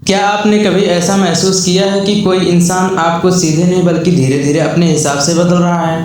क्या आपने कभी ऐसा महसूस किया है कि कोई इंसान आपको सीधे नहीं बल्कि धीरे धीरे अपने हिसाब से बदल रहा है?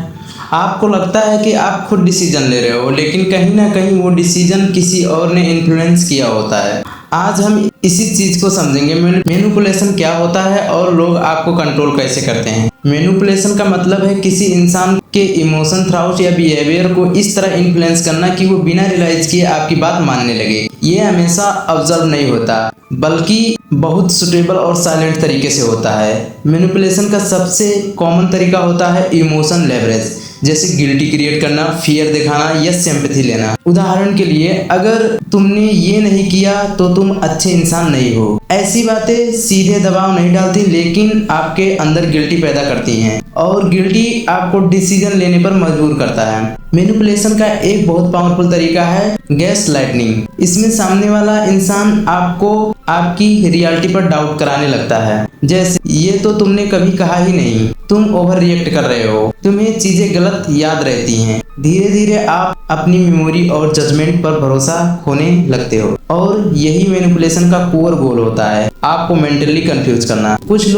आपको लगता है कि आप खुद डिसीजन ले रहे हो, लेकिन कहीं ना कहीं वो डिसीजन किसी और ने इन्फ्लुएंस किया होता है। आज हम इसी चीज को समझेंगे, मैनिपुलेशन क्या होता है और लोग आपको कंट्रोल कैसे करते हैं। मैनिपुलेशन का मतलब है किसी इंसान के इमोशन, थॉट्स या बिहेवियर को इस तरह इन्फ्लुएंस करना कि वो बिना रियलाइज किए आपकी बात मानने लगे। ये हमेशा ऑब्जर्व नहीं होता, बल्कि बहुत सुटेबल और साइलेंट तरीके से होता है। मैनिपुलेशन का सबसे कॉमन तरीका होता है इमोशन लेवरेज, जैसे गिल्टी क्रिएट करना, फियर दिखाना या सिंपैथी लेना। उदाहरण के लिए, अगर तुमने ये नहीं किया तो तुम अच्छे इंसान नहीं हो। ऐसी बातें सीधे दबाव नहीं डालती, लेकिन आपके अंदर गिल्टी पैदा करती हैं और गिल्टी आपको डिसीजन लेने पर मजबूर करता है। मैनिपुलेशन का एक बहुत पावरफुल तरीका है गैस लाइटनिंग। इसमें सामने वाला इंसान आपको आपकी रियलिटी पर डाउट कराने लगता है, जैसे ये तो तुमने कभी कहा ही नहीं, तुम ओवर रिएक्ट कर रहे हो, तुम्हें चीजें गलत याद रहती हैं। धीरे धीरे आप अपनी मेमोरी और जजमेंट पर भरोसा खोने लगते हो और यही मैनिपुलेशन का कोर गोल होता है, आपको मेंटली कंफ्यूज करना। कुछ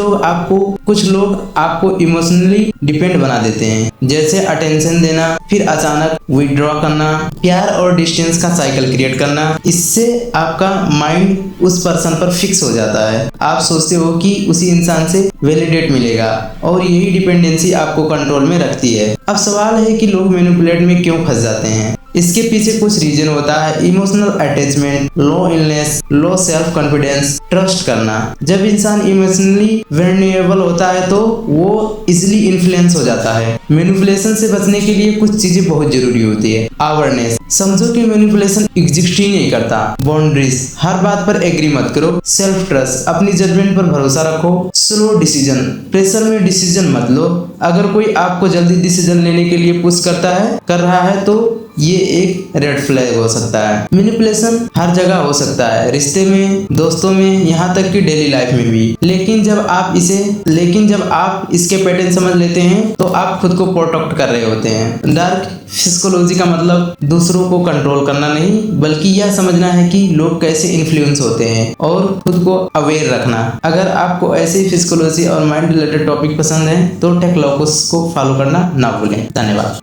लोग आपको इमोशनली डिपेंड बना देते हैं, जैसे अटेंशन देना, फिर अचानक विथड्रॉ करना, प्यार और डिस्टेंस का साइकिल क्रिएट करना। इससे आपका माइंड उस पर्सन पर फिक्स हो जाता है। आप सोचते हो कि उसी इंसान से वैलिडेट मिलेगा और यही डिपेंडेंसी आपको कंट्रोल में रखती है। अब सवाल है कि लोग मैनिपुलेट में क्यों फंस जाते हैं। इसके पीछे कुछ रीजन होता है। Emotional attachment, low illness, low self confidence, trust करना। जब इंसान इमोशनली वल्नरेबल होता है तो वो इजिली इन्फ्लुएंस हो जाता है। मैनिपुलेशन से बचने के लिए कुछ चीजें बहुत जरूरी होती है। अवेयरनेस, समझो कि मैनिपुलेशन एग्जिस्ट ही नहीं करता। बाउंड्रीज, हर बात पर एग्री मत करो। सेल्फ ट्रस्ट, अपनी जजमेंट पर भरोसा रखो। स्लो डिसीजन, प्रेशर में डिसीजन मत लो। अगर कोई आपको जल्दी डिसीजन लेने के लिए पुश कर रहा है तो ये एक रेड फ्लैग हो सकता है। मैनिपुलेशन हर जगह हो सकता है, रिश्ते में, दोस्तों में, यहाँ तक कि डेली लाइफ में भी। लेकिन जब आप इसके पैटर्न समझ लेते हैं तो आप खुद को प्रोटेक्ट कर रहे होते हैं। डार्क फिजिकोलॉजी का मतलब दूसरों को कंट्रोल करना नहीं, बल्कि यह समझना है कि लोग कैसे इन्फ्लुएंस होते हैं और खुद को अवेयर रखना। अगर आपको ऐसी फिजिकोलॉजी और माइंड रिलेटेड टॉपिक पसंद है तो टेक लॉकस को फॉलो करना ना भूलें। धन्यवाद।